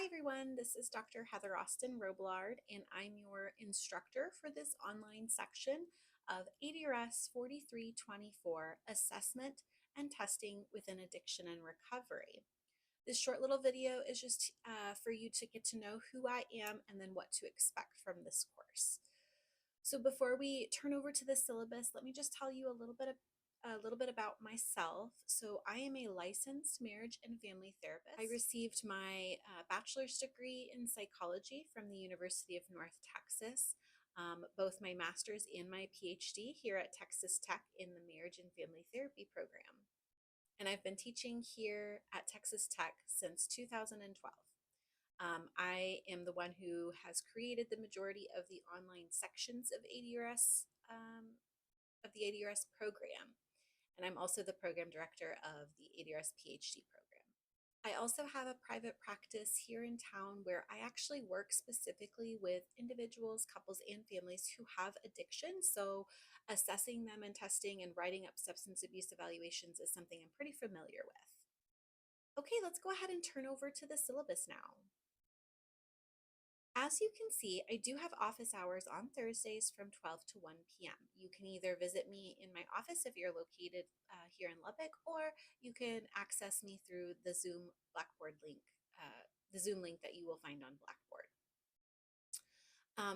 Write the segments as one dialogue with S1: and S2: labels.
S1: Hi everyone, this is Dr. Heather Austin Roblard, and I'm your instructor for this online section of ADRS 4324 Assessment and Testing within Addiction and Recovery. This short little video is just for you to get to know who I am and then what to expect from this course. So before we turn over to the syllabus, let me just tell you a little bit about myself. So I am a licensed marriage and family therapist. I received my bachelor's degree in psychology from the University of North Texas, both my master's and my PhD here at Texas Tech in the marriage and family therapy program. And I've been teaching here at Texas Tech since 2012. I am the one who has created the majority of the online sections of ADRS program, and I'm also the program director of the ADRS PhD program. I also have a private practice here in town where I actually work specifically with individuals, couples, and families who have addiction. So assessing them and testing and writing up substance abuse evaluations is something I'm pretty familiar with. Okay, let's go ahead and turn over to the syllabus now. As you can see, I do have office hours on Thursdays from 12 to 1 p.m. You can either visit me in my office if you're located here in Lubbock, or you can access me through the Zoom Blackboard link, the Zoom link that you will find on Blackboard.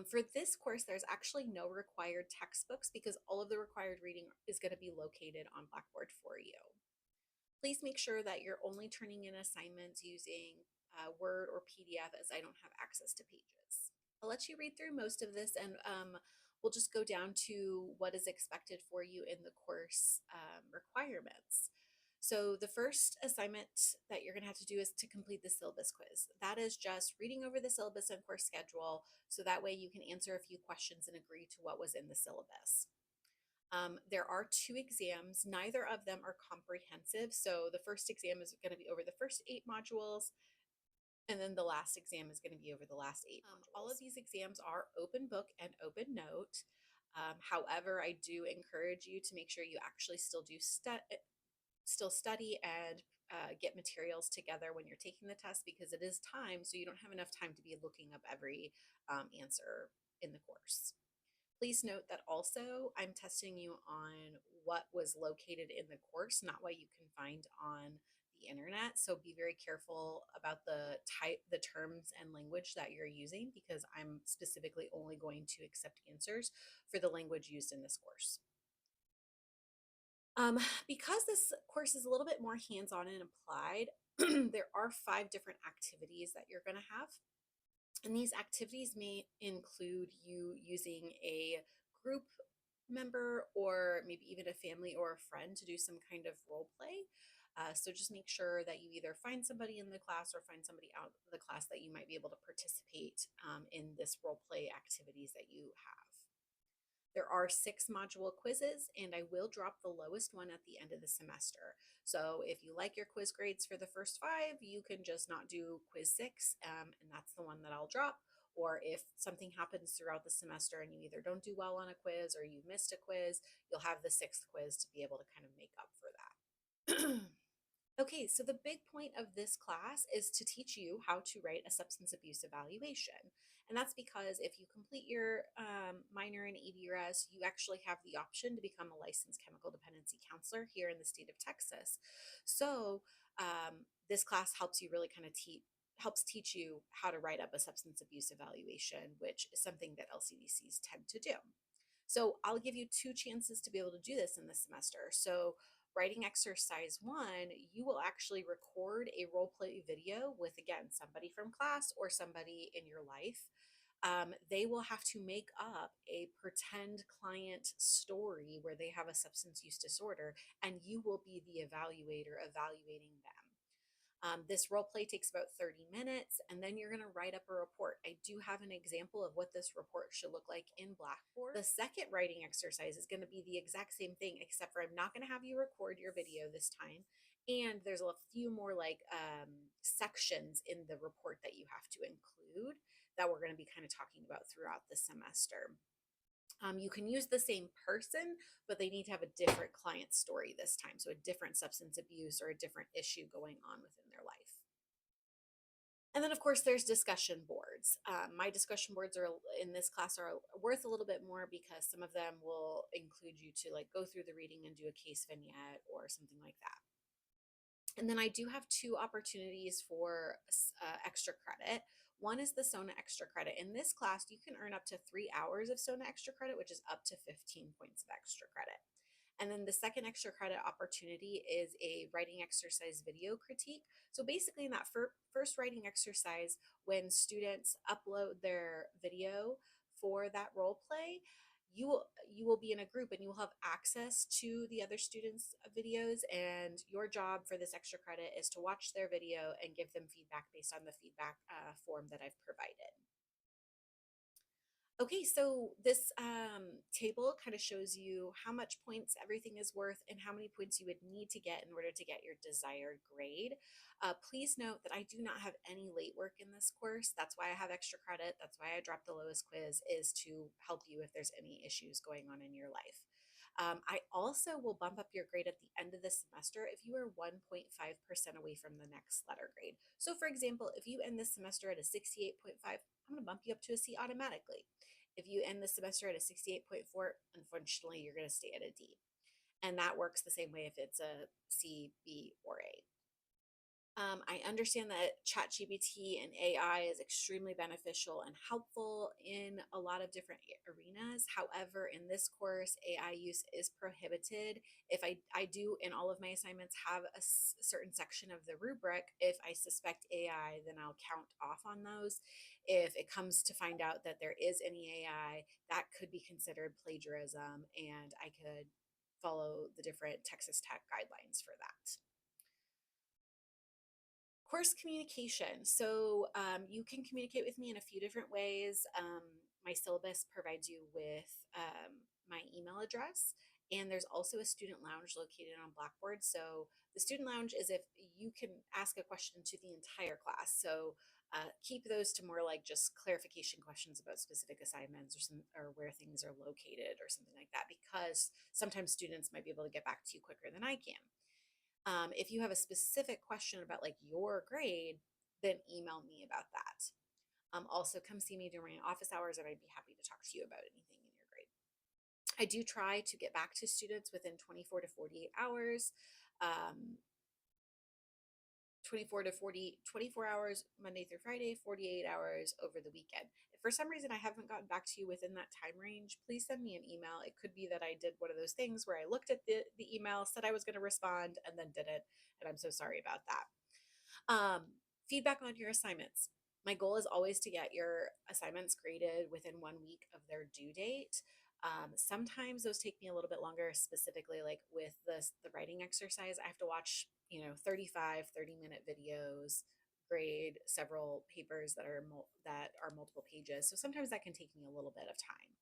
S1: For this course, there's actually no required textbooks because all of the required reading is going to be located on Blackboard for you. Please make sure that you're only turning in assignments using Word or PDF, as I don't have access to Pages. I'll let you read through most of this, and we'll just go down to what is expected for you in the course requirements. So the first assignment that you're going to have to do is to complete the syllabus quiz. That is just reading over the syllabus and course schedule, so that way you can answer a few questions and agree to what was in the syllabus. There are 2 exams. Neither of them are comprehensive. So the first exam is going to be over the first 8 modules, and then the last exam is going to be over the last 8 modules. All of these exams are open book and open note. However, I do encourage you to make sure you actually still study and get materials together when you're taking the test, because it is time, so you don't have enough time to be looking up every answer in the course. Please note that also I'm testing you on what was located in the course, not what you can find on the internet. So be very careful about the terms and language that you're using, because I'm specifically only going to accept answers for the language used in this course. Because this course is a little bit more hands-on and applied, there are 5 different activities that you're going to have. And these activities may include you using a group member or maybe even a family or a friend to do some kind of role play. So just make sure that you either find somebody in the class or find somebody out of the class that you might be able to participate in this role play activities that you have. There are 6 module quizzes, and I will drop the lowest one at the end of the semester. So if you like your quiz grades for the first 5, you can just not do quiz 6, and that's the one that I'll drop. Or if something happens throughout the semester and you either don't do well on a quiz or you missed a quiz, you'll have the 6th quiz to be able to kind of make up for that. Okay, so the big point of this class is to teach you how to write a substance abuse evaluation. And that's because if you complete your minor in ADRS, you actually have the option to become a licensed chemical dependency counselor here in the state of Texas. So this class helps you really kind of helps teach you how to write up a substance abuse evaluation, which is something that LCDCs tend to do. So I'll give you 2 chances to be able to do this in the semester. So writing exercise 1, you will actually record a role play video with, again, somebody from class or somebody in your life. They will have to make up a pretend client story where they have a substance use disorder, and you will be the evaluator evaluating them. This role play takes about 30 minutes, and then you're going to write up a report. I do have an example of what this report should look like in Blackboard. The second writing exercise is going to be the exact same thing, except for I'm not going to have you record your video this time. And there's a few more sections in the report that you have to include that we're going to be kind of talking about throughout the semester. You can use the same person, but they need to have a different client story this time. So a different substance abuse or a different issue going on within their life. And then, of course, there's discussion boards. My discussion boards are in this class are worth a little bit more because some of them will include you to like go through the reading and do a case vignette or something like that. And then I do have two opportunities for extra credit. One is the SONA extra credit. In this class, you can earn up to 3 hours of SONA extra credit, which is up to 15 points of extra credit. And then the second extra credit opportunity is a writing exercise video critique. So basically, in that first writing exercise, when students upload their video for that role play, you will be in a group and you will have access to the other students' videos. And your job for this extra credit is to watch their video and give them feedback based on the feedback form that I've provided. Okay, so this table kind of shows you how much points everything is worth and how many points you would need to get in order to get your desired grade. Please note that I do not have any late work in this course. That's why I have extra credit. That's why I dropped the lowest quiz, is to help you if there's any issues going on in your life. I also will bump up your grade at the end of the semester if you are 1.5% away from the next letter grade. So for example, if you end this semester at a 68.5, I'm going to bump you up to a C automatically. If you end the semester at a 68.4, unfortunately, you're going to stay at a D. And that works the same way if it's a C, B, or A. I understand that ChatGPT and AI is extremely beneficial and helpful in a lot of different arenas. However, in this course, AI use is prohibited. If I do in all of my assignments have a certain section of the rubric, if I suspect AI, then I'll count off on those. If it comes to find out that there is any AI, that could be considered plagiarism, and I could follow the different Texas Tech guidelines for that. Course communication. So you can communicate with me in a few different ways. My syllabus provides you with my email address, and there's also a student lounge located on Blackboard. So the student lounge is if you can ask a question to the entire class. So keep those to more like just clarification questions about specific assignments or where things are located or something like that, because sometimes students might be able to get back to you quicker than I can. If you have a specific question about like your grade, then email me about that. Also, come see me during office hours, and I'd be happy to talk to you about anything in your grade. I do try to get back to students within 24 to 48 hours. Um, 24 hours Monday through Friday, 48 hours over the weekend. If for some reason I haven't gotten back to you within that time range, please send me an email. It could be that I did one of those things where I looked at the email, said I was going to respond, and then didn't. And I'm so sorry about that. Feedback on your assignments. My goal is always to get your assignments graded within 1 week of their due date. Sometimes those take me a little bit longer, specifically like with the writing exercise. I have to watch, 30-minute videos, grade several papers that are multiple pages. So sometimes that can take me a little bit of time.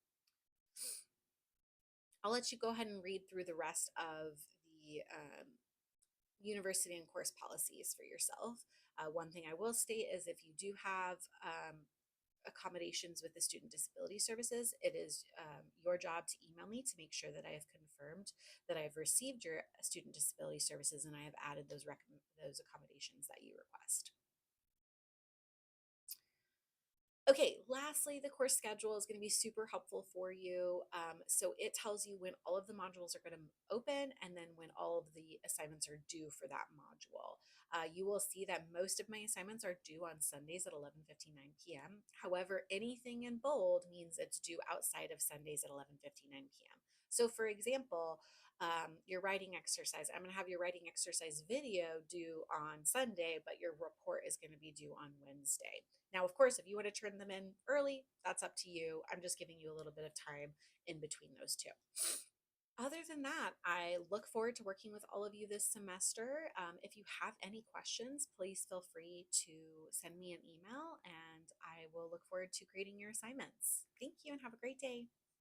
S1: I'll let you go ahead and read through the rest of the university and course policies for yourself. One thing I will state is if you do have accommodations with the student disability services, it is your job to email me to make sure that I have confirmed that I have received your student disability services and I have added those accommodations that you request. Okay, lastly, the course schedule is going to be super helpful for you. So it tells you when all of the modules are going to open and then when all of the assignments are due for that module. You will see that most of my assignments are due on Sundays at 11:59 p.m. However, anything in bold means it's due outside of Sundays at 11:59 p.m. So for example, your writing exercise, I'm going to have your writing exercise video due on Sunday, but your report is going to be due on Wednesday. Now, of course, if you want to turn them in early, that's up to you. I'm just giving you a little bit of time in between those two. Other than that, I look forward to working with all of you this semester. If you have any questions, please feel free to send me an email and I will look forward to grading your assignments. Thank you and have a great day.